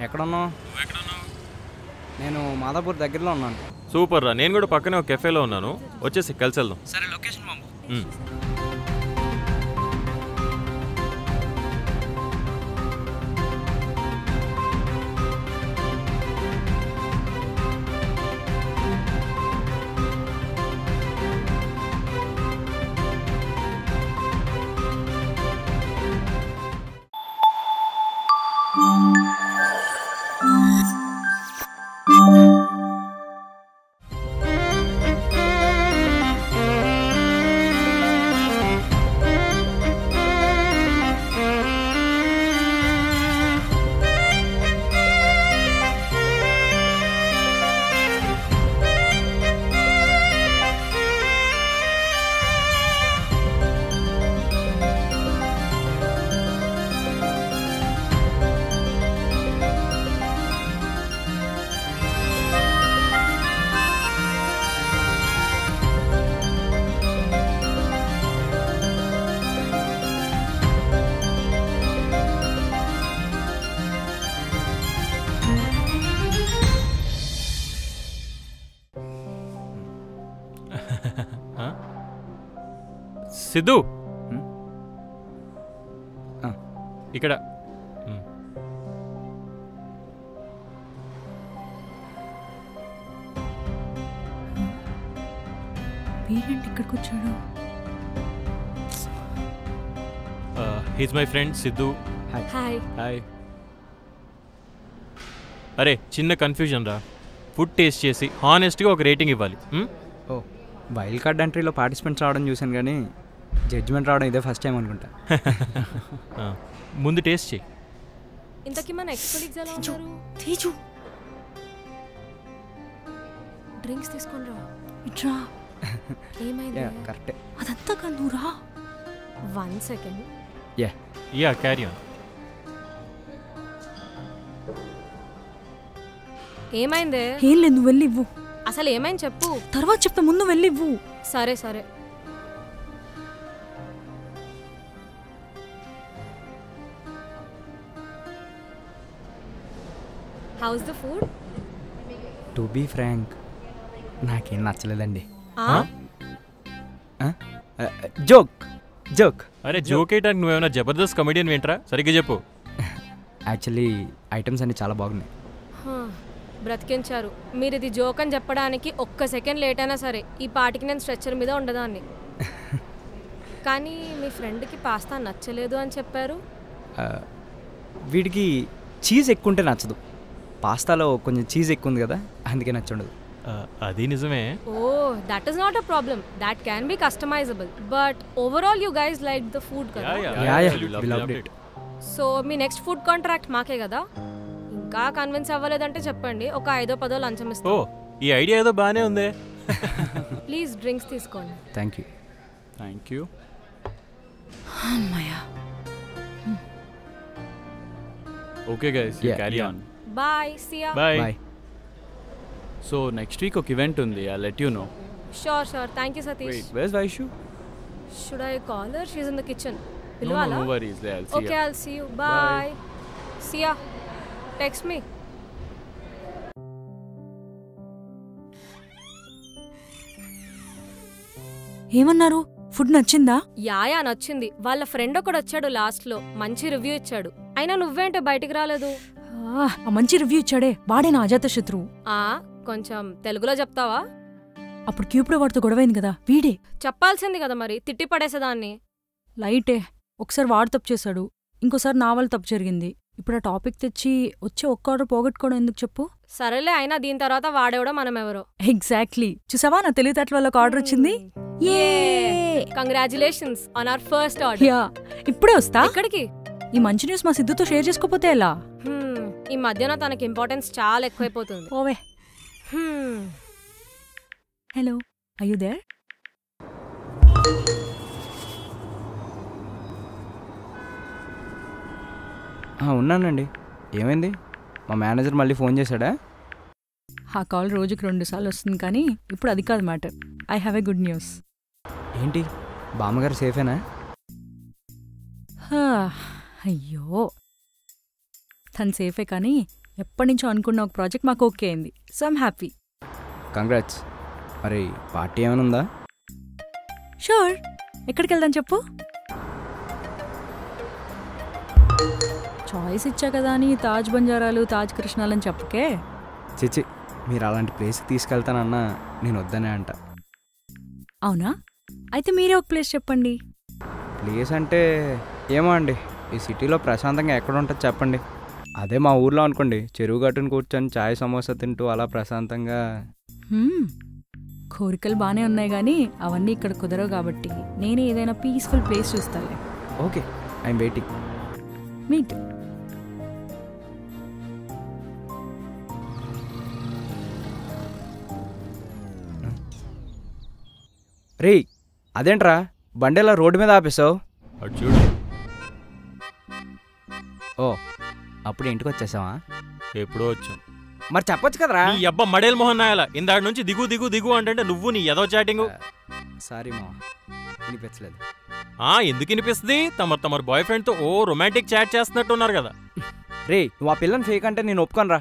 ఎక్కడున్నావు? నేను మాదాపూర్ దగ్గరలో ఉన్నాను. సూపర్ రా, నేను కూడా పక్కనే ఒక కెఫేలో ఉన్నాను. వచ్చేసి కలిసి వెళ్దాం. సరే, లొకేషన్ పంపు. సిద్ధు ఇక్కడ పేరెంట్ ఇక్కడికి వచ్చాడు. He's my friend Siddhu. Hi. Hi. అరే చిన్న కన్ఫ్యూజన్ రా, ఫుడ్ టేస్ట్ చేసి హానెస్ట్గా ఒక రేటింగ్ ఇవ్వాలి. ఓ, వైల్డ్ కార్డ్ ఎంట్రీలో పార్టిసిపెంట్స్ రావడం చూశాను కానీ జడ్జిమెంట్ రావడం ఇదే ఫస్ట్ టైం అనుకుంటా. ముందు టేస్ట్ చేయి. ఇంతకీ మన ఎక్స్-కొలీగ్స్ ఎలా ఉన్నారు? తేజు డ్రింక్స్ తీసుకొని రా. ఇట్రా. ఏమైంది? కరెక్టే. అదంతా కాదు, రా. 1 సెకండ్. Yeah carry on. ఏమైందే? ఏం లేదు, నువ్వు వెళ్ళి ఇవ్వు. అసలు ఏమైంది చెప్పు. తర్వాత చెప్తా, ముందు వెళ్ళి ఇవ్వు. సరే సరే. How's the food? To be frank, నాకేం నచ్చలేదండి. Joke joke. అరే జోక్ వేయడానికి నువ్వేమైనా జబర్దస్త్ కమెడియన్ వింటరా? సరిగ్గా చెప్పు. యాక్చువల్లీ ఐటమ్స్ అన్నీ చాలా బాగున్నాయి. బ్రతికించారు. మీరు ఇది జోక్ అని చెప్పడానికి ఒక్క సెకండ్ లేట్ అయినా సరే ఈ పాటికి నేను స్ట్రెచ్చర్ మీద ఉండదాన్ని. కానీ మీ ఫ్రెండ్కి పాస్తా నచ్చలేదు అని చెప్పారు. వీడికి చీజ్ ఎక్కువ ఉంటే నచ్చదు. పాస్తాలో కొంచెం చీజ్ ఎక్కువ ఉంది కదా, అందుకే నచ్చుండదు. అది నిజమే. Oh, that is not a problem. That can be customisable. But overall you guys like the food కదా. సో మీ నెక్స్ట్ ఫుడ్ కాంట్రాక్ట్ మాకే కదా. ఇంకా కన్విన్స్ అవ్వలేదంటే చెప్పండి, ఒక 5-10 లంచం ఇస్తాం. ఓ, ఈ ఐడియా ఏదో బాగానే ఉంది. ప్లీజ్ డ్రింక్స్ తీసుకోండి. Thank you. Thank you. అమ్మయ్యా. Okay guys, you carry on. Bye. See ya. Bye. So next week ఒక ఈవెంట్ ఉంది, I let you know. Sure sure. Thank you Satish. Where's Vaishu? Should I call her? She is in the kitchen. No పిలవాలా? worries, I'll see you. Okay, I'll see you. Bye. See ya. Text me. ఏమన్నారు? Food నచ్చిందా? Yeah నచ్చింది. వాళ్ళ friend ఒకడు వచ్చాడు last లో, మంచి review ఇచ్చాడు. అయినా నువ్వేంటే బయటికి రాలేదు? ఆ మంచి రివ్యూ ఇచ్చాడే వాడే నా అజాత శత్రువు. కొంచెం తెలుగులో చెప్తావా? అప్పుడు క్యూప్లో వాడితో గొడవైంది కదా, వీడే. చెప్పాల్సింది కదా మరి, తిట్టి పడేసేదాన్ని. లైటే. ఒకసారి వాడు తప్పు చేశాడు, ఇంకోసారి నా వల్ల తప్పు జరిగింది. ఇప్పుడు ఆ టాపిక్ తెచ్చి వచ్చే ఒక్క ఆర్డర్ పోగొట్టుకోవడం ఎందుకు చెప్పు? సరేలే, అయినా దీని తర్వాత వాడేవడో మనం ఎవరో. ఎగ్జాక్ట్లీ. చూసావా నా తెలివితేటల వల్ల ఒక ఆర్డర్ వచ్చింది. Congratulations on hour first order. Yeah, ఇప్పుడే వస్తా. ఎక్కడికి? ఈ మంచి న్యూస్ మా సిద్ధుతో షేర్ చేసుకోపోతే ఎలా? ఈ మధ్యన తనకి ఇంపార్టెన్స్ చాలా ఎక్కువైపోతుంది. ఓవే. Hello, are you there? ఉన్నానండి. ఏమైంది? మా మేనేజర్ మళ్ళీ ఫోన్ చేశాడా? ఆ కాల్ రోజుకి 2 సార్లు వస్తుంది, కానీ ఇప్పుడు అది కాదు matter. I have a good news. ఏంటి? బామ్మగారు సేఫేనా? అయ్యో, తను సేఫే, కానీ ఎప్పటి నుంచో అనుకున్న ఒక ప్రాజెక్ట్ మాకు ఓకే అయింది. So I'm happy. కంగ్రాట్స్. మరి పార్టీ ఏమైనా ఉందా? షూర్. ఎక్కడికి వెళ్దాం చెప్పు? చాయిస్ ఇచ్చా కదా అని తాజ్ బంజారాలు తాజ్ కృష్ణాలు అని చెప్పకే. చిచి, మీరు అలాంటి ప్లేస్కి తీసుకెళ్తానన్నా నేను వద్దనే అంట. అవునా? అయితే మీరే ఒక ప్లేస్ చెప్పండి. ప్లేస్ అంటే ఏమో అండి, ఈ సిటీలో ప్రశాంతంగా ఎక్కడ ఉంటుంది చెప్పండి. అదే మా ఊర్లో అనుకోండి, చెరువు గట్టును కూర్చొని చాయ్ సమోసా తింటూ అలా ప్రశాంతంగా. కోరికలు బాగానే ఉన్నాయి కానీ అవన్నీ ఇక్కడ కుదరవు కాబట్టి నేనే ఏదైనా పీస్ఫుల్ ప్లేస్ చూస్తాలే. Okay, I'm waiting. మీట్. రే, అదేంట్రా బండేలా రోడ్డు మీద ఆపేసావు? అటు చూడు. ఓ, అప్పుడు ఇంటికి వచ్చేసావా? ఎప్పుడో వచ్చాం. మరి చెప్పొచ్చు కదరా. నీ అబ్బా మడేల్ మోహన్ నాయాల ఇందాక నుంచి దిగు దిగు దిగు అంటే నువ్వు నీ ఏదో చాటింగ్. సారీ మా, వినిపించలేదు. ఎందుకు వినిపిస్తుంది? తమరు బాయ్ ఫ్రెండ్ తో రొమాంటిక్ చాట్ చేస్తున్నట్టు ఉన్నారు కదా. రే, నువ్వు ఆ పిల్లని ఫేక్ అంటే నేను ఒప్పుకోనరా.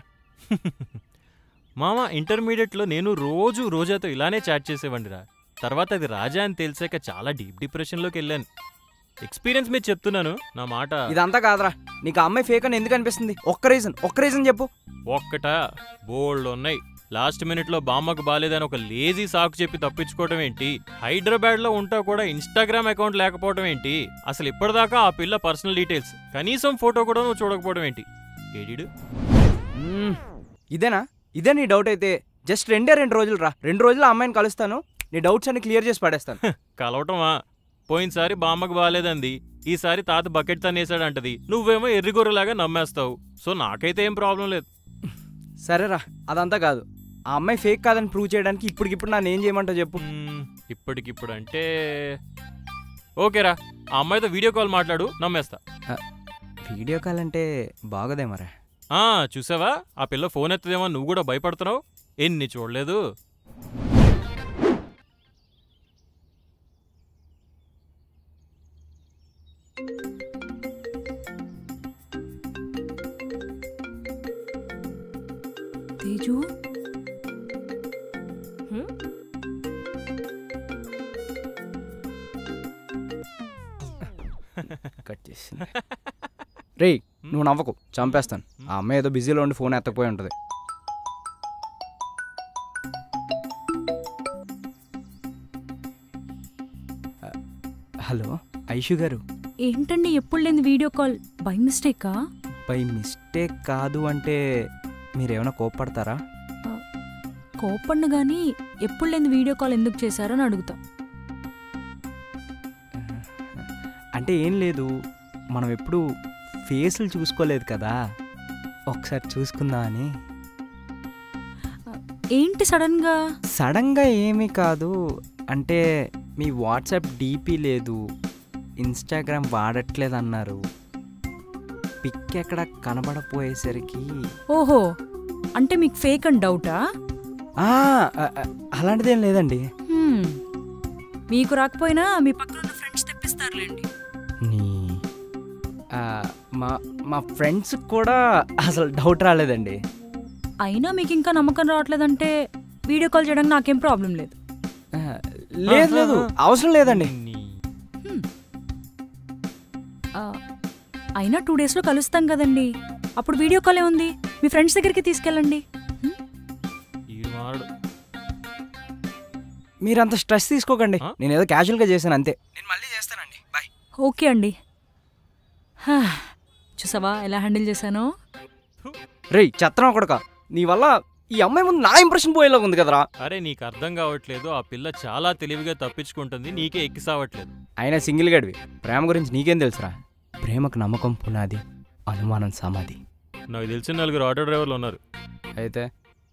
మామ, ఇంటర్మీడియట్లో నేను రోజాతో ఇలానే చాట్ చేసేవాడిరా. తర్వాత అది రాజా అని తెలిసాక చాలా డీప్ డిప్రెషన్లోకి వెళ్ళాను. ఎక్స్పీరియన్స్ మీద చెప్తున్నాను, నా మాట. ఇదంతా కాదురా, నీకు ఆ అమ్మాయి ఫేక్ అని ఎందుకు అనిపిస్తుంది? ఒక్క రీజన్ చెప్పు. ఒక్కటా బోల్డ్ ఉన్నాయి. లాస్ట్ మినిట్లో బామ్మకు బాలేదని ఒక లేజీ సాకు చెప్పి తప్పించుకోవడం ఏంటి? హైదరాబాద్లో ఉంటా కూడా ఇన్స్టాగ్రామ్ అకౌంట్ లేకపోవడం ఏంటి? అసలు ఇప్పటిదాకా ఆ పిల్ల పర్సనల్ డీటెయిల్స్ కనీసం ఫోటో కూడా నువ్వు చూడకపోవడం ఏంటి? ఏడీడు ఇదే నీ డౌట్ అయితే జస్ట్ 2 రోజులు రా. 2 రోజులు ఆ అమ్మాయిని కలుస్తాను, నీ డౌట్స్ అన్ని క్లియర్ చేసి పడేస్తాను. కలవటమా? పోయినసారి బామ్మకు బాలేదంది, ఈసారి తాత బకెట్ తనేసాడంటది, నువ్వేమో ఎర్రిగొర్రెలాగా నమ్మేస్తావు. సో నాకైతే ఏం ప్రాబ్లం లేదు. సరేరా, అదంతా కాదు. ఆ అమ్మాయి ఫేక్ కాదని ప్రూవ్ చేయడానికి ఇప్పటికిప్పుడు నన్ను ఏం చేయమంటావు చెప్పు. ఇప్పటికిప్పుడు అంటే ఓకేరా, ఆ అమ్మాయితో వీడియో కాల్ మాట్లాడు, నమ్మేస్తా. వీడియో కాల్ అంటే బాగోదేమరా? చూసావా, ఆ పిల్ల ఫోన్ ఎత్తదేమో నువ్వు కూడా భయపడుతున్నావు. ఎన్ని చూడలేదు. తేజు, కట్ చేసి. రే, నువ్వు నవ్వకు, చంపేస్తాను. ఆ అమ్మాయి ఏదో బిజీలో ఉండి ఫోన్ ఎత్తకపోయి ఉంటుంది. హలో ఐషు గారు. ఏంటండి ఎప్పుడు లేని వీడియో కాల్? బై మిస్టేకా? బై మిస్టేక్ కాదు అంటే మీరేమైనా కోప్పడతారా? కోపండు కానీ ఎప్పుడు లేని వీడియో కాల్ ఎందుకు చేశారని అడుగుతా. అంటే ఏం లేదు, మనం ఎప్పుడు ఫేసులు చూసుకోలేదు కదా, ఒకసారి చూసుకుందా అని. ఏంటి సడన్గా ఏమీ కాదు. అంటే మీ వాట్సాప్ డీపీ లేదు, ఇన్స్టాగ్రామ్ వాడట్లేదు అన్నారు, పిక్ ఎక్కడ కనబడపోయేసరికి. ఓహో, అంటే మీకు ఫేక్ అని డౌటా? అలాంటిదేం లేదండి. మీకు రాకపోయినా మీ పక్కన ఫ్రెండ్స్ తెప్పిస్తారులేండి. మా ఫ్రెండ్స్ కూడా అసలు డౌట్ రాలేదండి. అయినా మీకు ఇంకా నమ్మకం రావట్లేదంటే వీడియో కాల్ చేయడానికి నాకేం ప్రాబ్లం లేదు. లేదు, అవసరం లేదండి. అయినా 2 డేస్లో కలుస్తాం కదండి, అప్పుడు వీడియో కాలే ఉంది, మీ ఫ్రెండ్స్ దగ్గరికి తీసుకెళ్ళండి. మీరంత స్ట్రెస్ తీసుకోకండి, నేను ఏదో క్యాజువల్గా చేశాను అంతే. నేను మళ్ళీ చేస్తానండి, బాయ్. ఓకే అండి. చూసావా ఎలా హ్యాండిల్ చేశానో? రేయ్ చెత్తనా కొడక, నీ వల్ల ఈ అమ్మాయి ముందు నా ఇంప్రెషన్ పోయేలాగా ఉంది కదరా. అరే నీకు అర్థం కావట్లేదు, ఆ పిల్ల చాలా తెలివిగా తప్పించుకుంటుంది, నీకే ఎక్కిసావట్లేదు. అయినా సింగిల్ గడివి, ప్రేమ గురించి నీకేం తెలుసురా? ప్రేమకు నమ్మకం పునాది, అనుమానం సమాధి. నాకు తెలిసిన 4 ఆటో డ్రైవర్లు ఉన్నారు, అయితే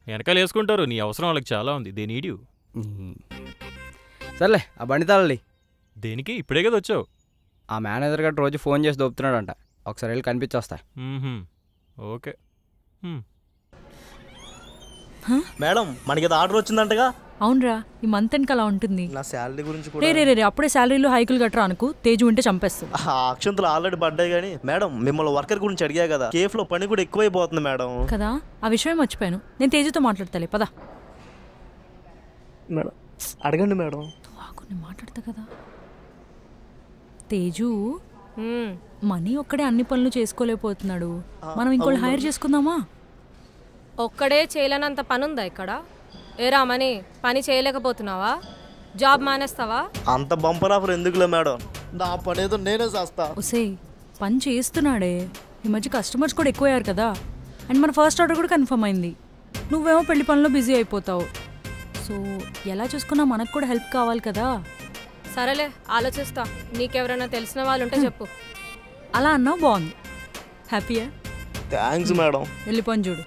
వెనకాల వేసుకుంటారు. నీ అవసరం వాళ్ళకి చాలా ఉంది. They need you. సర్లే, ఆ బండి తాళాలి. దేనికి? ఇప్పుడే కదా వచ్చావు. ఆ మేనేజర్ గారు రోజు ఫోన్ చేసి దొప్పుతున్నాడంట, ఒకసారి వెళ్ళి కనిపించొస్తా. ఓకే. మేడం, మనకి ఏదో ఆర్డర్ వచ్చిందంటగా, అవునరా, ఈ మంత్ ఎండ్కి అలా ఉంటుంది. నా శాలరీ గురించి రే రే రే అప్పుడే శాలరీలో హైకులు గట్రా అనుకు, తేజు ఉంటే చంపేస్తుంది. అక్షంతలు ఆల్రెడీ పడ్డాయి. కానీ మేడం మిమ్మల్ని వర్కర్ గురించి అడిగా కదా, కేఫ్ లో పని కూడా ఎక్కువైపోతుంది మేడం. కదా, ఆ విషయం మర్చిపోయాను. నేను తేజుతో మాట్లాడతాలే, పదా. మేడం అడగండి మేడం. నేను మాట్లాడతా కదా. తేజు మనీ ఒక్కడే అన్ని పనులు చేసుకోలేకపోతున్నాడు, మనం ఇంకోళ్ళు హైర్ చేసుకుందామా? ఒక్కడే చేయలేనంత పని ఉందా ఇక్కడ? ఏరా మనీ, పని చేయలేకపోతున్నావా? జాబ్ మానేస్తావా? అంత బంపర్ ఆఫర్ ఎందుకులే మేడం, నా పని ఏదో నేనే చేస్తా. ఒసే పని చేస్తున్నాడే, ఈ మధ్య కస్టమర్స్ కూడా ఎక్కువయ్యారు కదా, అండ్ మన ఫస్ట్ ఆర్డర్ కూడా కన్ఫర్మ్ అయింది. నువ్వేమో పెళ్లి పనిలో బిజీ అయిపోతావు. సో ఎలా చూసుకున్నా మనకు కూడా హెల్ప్ కావాలి కదా. సరేలే, ఆలోచిస్తా. నీకెవరైనా తెలిసిన వాళ్ళు ఉంటే చెప్పు. అలా అన్నావు, బాగుంది. హ్యాపీయా? Thanks madam. వెళ్ళిపోని చూడు.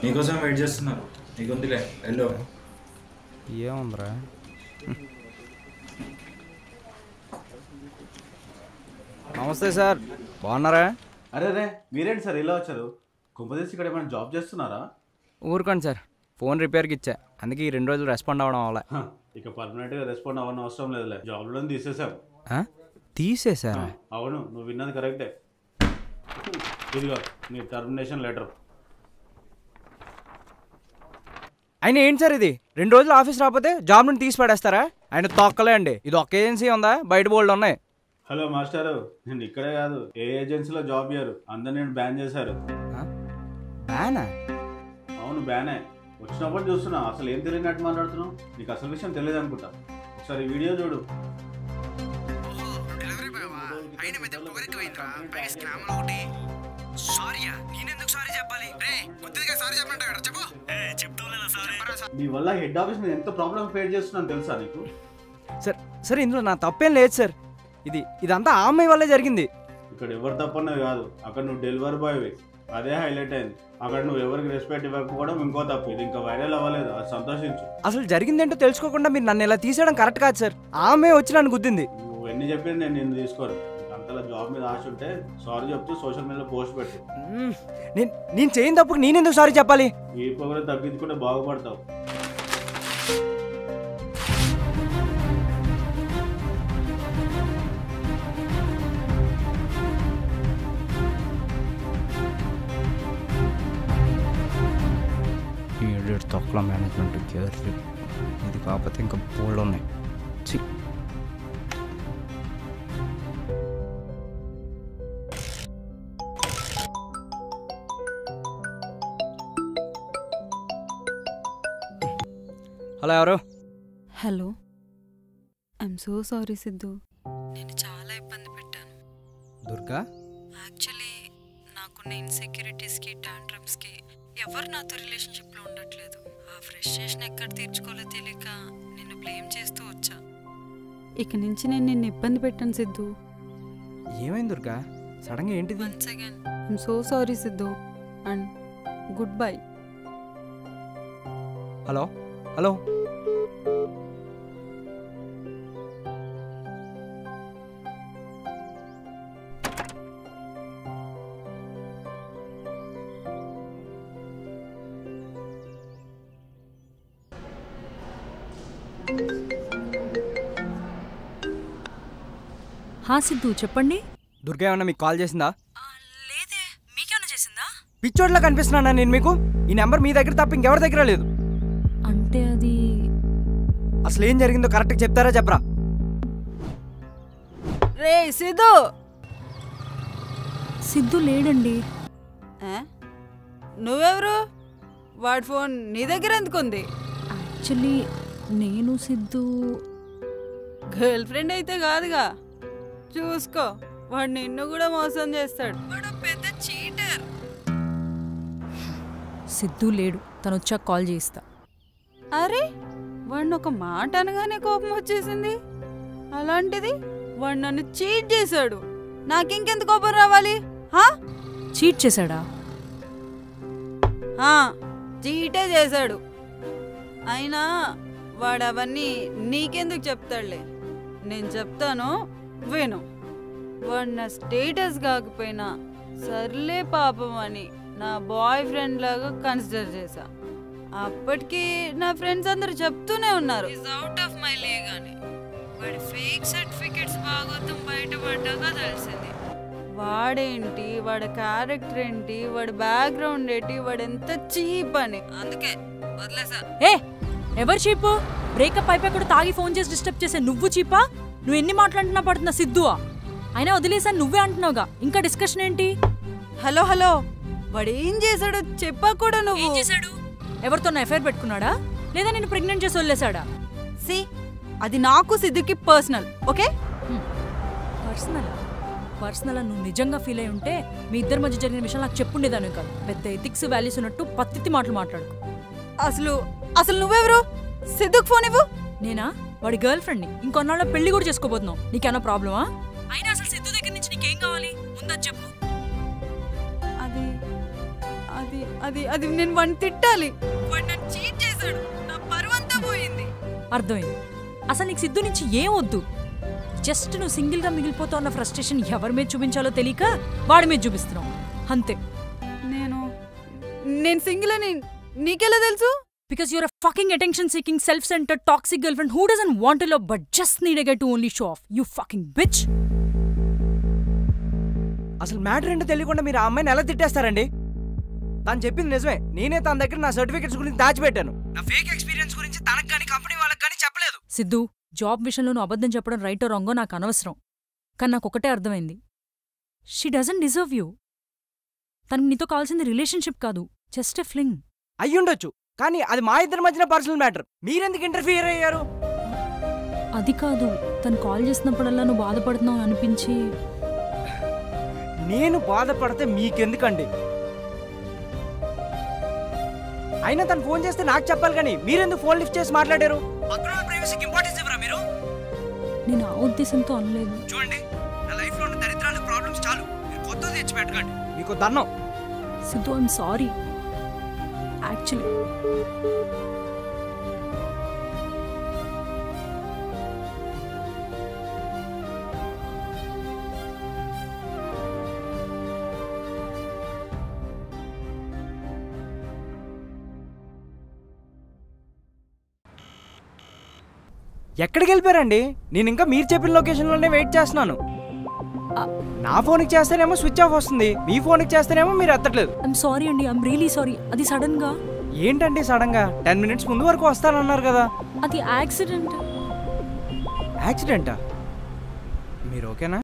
నీకోసం వెయిట్ చేస్తున్నారు. నీకుందిలే, హలో. ఏముందిరా? నమస్తే సార్, బాగున్నారా? అరే రే, మీరేంటి సార్ ఇలా వచ్చారు? కుంపదీసి ఇక్కడ ఏమైనా జాబ్ చేస్తున్నారా? ఊరుకోండి సార్, ఫోన్ రిపేర్కి ఇచ్చా, అందుకే ఈ 2 రోజులు రెస్పాండ్ అవ్వడం అవ్వలే. ఇక పర్మనెంట్గా రెస్పాండ్ అవ్వడం అవసరం లేదులే, జాబ్లో తీసేసాం. తీసేసారా? అవును, నువ్వు విన్నది కరెక్టే. ఇదిగో నీ టర్మినేషన్ లెటర్. ఆయన ఏంటి సార్ ఇది? 2 రోజులు ఆఫీస్ రాకపోతే జాబ్ నుండి తీసి పడేస్తారా? ఆయన తొక్కలే అండి. ఇది ఒక్క ఏజెన్సీ ఉందా? బయట బోల్డ్ ఉన్నాయి. హలో మాస్టారు, నేను ఇక్కడే కాదు ఏ ఏజెన్సీలో జాబ్ చేయరు, అందరు నేను బ్యాన్ చేశారు. బ్యానా? అవును బ్యానే. వచ్చినప్పుడు చూస్తున్నా, అసలు ఏం తెలియనట్టు మాట్లాడుతున్నావు. నీకు అసలు విషయం తెలియదు అనుకుంటా. ఒకసారి ఈ వీడియో చూడు. నీ వల్ల హెడ్ ఆఫీస్ మీద ఎంత ప్రాబ్లమ్ ఫేస్ చేస్తున్నాను తెలుసా నీకు? సార్ ఇందులో నా తప్పేం లేదు సార్. ఇదంతా ఆ అమ్మాయి వల్లే జరిగింది. ఇక్కడ ఎవరు తప్పన్నది కాదు, అక్కడ నువ్వు డెలివరీ బాయ్వి, అదే హైలైట్ అయింది. అక్కడ నువ్వు ఎవరికి రెస్పెక్ట్ ఇవ్వకపోవడం ఇంకో తప్పు. ఇది ఇంకా వైరల్ అవ్వలేదు, అది సంతోషించు. అసలు జరిగిందేంటో తెలుసుకోకుండా మీరు నన్ను ఇలా తీసేయడం కరెక్ట్ కాదు సార్. ఆ అమ్మాయి వచ్చి నన్ను గుద్దింది. నువ్వు ఎన్ని చెప్పింది నేను నిన్ను తీసుకోను. అంతలా జాబ్ మీద ఆశ ఉంటే సారీ చెప్తూ సోషల్ మీడియాలో పోస్ట్ పెట్టు. నేను చేయని తప్పుకు నేనెందుకు సారీ చెప్పాలి? ఈ పొగలు తగ్గించుకుంటే బాగుపడతావు. తొక్కల మేనేజ్మెంట్ ఇది కాకపోతే ఇంకా బోల్డ్ ఉన్నాయి. హలో, ఎవరు? Hello, I'm so sorry Siddhu, నేను చాలా ఇబ్బంది పెట్టాను. దుర్గా, యాక్చువల్లీ నాకున్న ఇన్సెక్యూరిటీస్కి టాంట్రమ్స్కి ఎవరు నాతో రిలేషన్షిప్లో ఉండట్లేదు. ఆ ఫ్రస్ట్రేషన్ ఎక్కడ తీర్చుకోవాలో తెలియక నిన్ను బ్లేమ్ చేస్తూ వచ్చా. ఇక నుంచి నేను నిన్ను ఇబ్బంది పెట్టాను సిద్ధు. ఏమైంది దుర్గా? సడన్గా ఏంటిది? Once again I'm so sorry Siddhu and good bye. Hello hello, Siddhu చెప్పండి. దుర్గా ఏమన్నా మీకు కాల్ చేసిందా? లేదే, మీకేమన్నా చేసిందా? పిచ్చోడ్లా కనిపిస్తున్నానా నేను మీకు? ఈ నెంబర్ మీ దగ్గర తప్ప ఇంకెవరి దగ్గర లేదు. అంటే అది అసలు ఏం జరిగిందో కరెక్ట్గా చెప్తారా చెప్పరా? రే సిద్ధు. సిద్ధు లేడండి. నువ్వెవరు? వాడి ఫోన్ నీ దగ్గర ఎందుకుంది? యాక్చువల్లీ నేను సిద్ధు గర్ల్ ఫ్రెండ్ అయితే కాదుగా. చూసుకో, వాడు నిన్ను కూడా మోసం చేస్తాడు. వాడు పెద్ద చీటర్. సిద్ధు లేడు, తను వచ్చాక కాల్ చేయిస్తా. అరే, వాడిని ఒక మాట అనగానే కోపం వచ్చేసింది. అలాంటిది వాడు నన్ను చీట్ చేశాడు. నాకింకెంత కోపం రావాలి? చీట్ చేశాడా? చీటే చేశాడు. అయినా వాడు అవన్నీ నీకెందుకు చెప్తాడులే, నేను చెప్తాను విను. వాడు నా స్టేటస్ కాకపోయినా సర్లే పాపం అని నా బాయ్ ఫ్రెండ్ లాగా కన్సిడర్ చేశా. అప్పటికి నా ఫ్రెండ్స్ అందరూ చెప్తూనే ఉన్నారు అవుట్ ఆఫ్ మై లీగ్ అని. వాడి ఫేక్ సర్టిఫికెట్స్ భాగోతం బయటపడ్డాక తెలిసింది వాడేంటి, వాడి క్యారెక్టర్ ఏంటి, వాడి బ్యాక్గ్రౌండ్ ఏంటి, వాడు ఎంత చీప్ అని. అందుకే వదిలేసా. ఎవరు చీపు? బ్రేకప్ అయిపోయి కూడా తాగి ఫోన్ చేసి డిస్టర్బ్ చేసే నువ్వు చీపా? నువ్వు ఎన్ని మాట్లాడుతున్నా పడుతున్నా సిద్ధువా? అయినా వదిలేసాను నువ్వే అంటున్నావుగా, ఇంకా డిస్కషన్ ఏంటి? హలో హలో, వాడు ఏం చేశాడో చెప్పా కూడా. నువ్వు ఏం చేశాడు? ఎవరితో ఎఫ్ఐఆర్ పెట్టుకున్నాడా, లేదా నేను ప్రెగ్నెంట్ చేసి వదిలేశాడా? అది నాకు సిద్ధుకి పర్సనల్. ఓకే, పర్సనల్ నువ్వు నిజంగా ఫీల్ అయి ఉంటే మీ ఇద్దరి మధ్య జరిగిన విషయం నాకు చెప్పుండేదాన్ని కాదు. పెద్ద ఎథిక్స్ వాల్యూస్ ఉన్నట్టు పత్తి మాటలు మాట్లాడుకో. అసలు నువ్వెవరు? సిద్ధుకు ఫోన్ ఇవ్వు. నేనా? వాడి గర్ల్ ఫ్రెండ్ ని ఇంకొన్నాళ్ళ పెళ్లి కూడా చేసుకోబోతున్నావు. నీకేనా ప్రాబ్లమా? అయినా అసలు సిద్ధు దగ్గర నుంచి నీకేం కావాలి ముందు చెప్పు. అది నేను వాడిని తిట్టాలి. వాడు నన్ను చీట్ చేశాడు, నా పరువంతా పోయింది. అర్థమైంది. అసలు నీకు సిద్ధు నుంచి ఏం వద్దు, జస్ట్ నువ్వు సింగిల్ గా మిగిలిపోతావు అన్న ఫ్రస్ట్రేషన్ ఎవరి మీద చూపించాలో తెలియక వాడి మీద చూపిస్తున్నావు అంతే. నేను సింగిల్ అని నీకెలా తెలుసు? Because you're a fucking attention-seeking, self-centered, toxic girlfriend who doesn't want to love but just need a guy to only show off. You fucking bitch! అసలు మ్యాటర్ ఏంటో తెలియకుండా మీరు ఆ అమ్మాయిని ఎలా తిట్టేస్తారండి? తను చెప్పింది నిజమే. నేనే తన దగ్గర నా సర్టిఫికెట్స్ గురించి దాచిపెట్టాను. నా ఫేక్ ఎక్స్పీరియన్స్ గురించి తనకు కానీ కంపెనీ వాళ్ళకి కానీ చెప్పలేదు. సిద్ధు, జాబ్ విషయంలో నువ్వు అబద్ధం చెప్పడం రైటో రాంగో నాకు అనవసరం. కానీ నాకు ఒకటే అర్థమైంది, షీ డజంట్ డిజర్వ్ యూ. తనకు నీతో కావాల్సింది రిలేషన్షిప్ కాదు, జస్ట్ ఎ ఫ్లింగ్. అయ్యుండొచ్చు, కానీ అది మా ఇద్దరి మధ్యన పర్సనల్ మ్యాటర్. మీరెందుకు ఇంటర్ఫియర్ అయ్యారు? అది కాదు, తను కాల్ చేసినప్పుడల్లా నువ్వు బాధపడుతున్నావు అనిపించి. నేను బాధపడితే మీకెందుకండి? అయినా తను ఫోన్ చేస్తే నాకు చెప్పాలి, కానీ మీరెందుకు ఫోన్ లిఫ్ట్ చేసి మాట్లాడారు? నేను ఆ ఉద్దేశంతో అనలేదు. చూడండి, నా లైఫ్ లో ఉన్న దరిద్రాలు ప్రాబ్లమ్స్ చాలు, మీరు కొత్తది తెచ్చి పెట్టకండి. మీకు దన్నం. Siddhu, I'm sorry. యాక్చువల్లీ ఎక్కడికి వెళ్ళిపోయారండి? నేను ఇంకా మీరు చెప్పిన లొకేషన్లోనే వెయిట్ చేస్తున్నాను. నా ఫోన్కి చేస్తేనేమో స్విచ్ ఆఫ్ వస్తుంది, మీ ఫోన్కి చేస్తేనేమో మీరు ఎత్తట్లేదు. ఐఎమ్ సారీ అండి, ఐఎమ్ రియలీ సారీ. అది సడన్ గా. ఏంటండి సడన్ గా? 10 minutes ముందు వరకు వస్తానన్నారు కదా. అది యాక్సిడెంట్. యాక్సిడెంటా? మీరు ఓకేనా?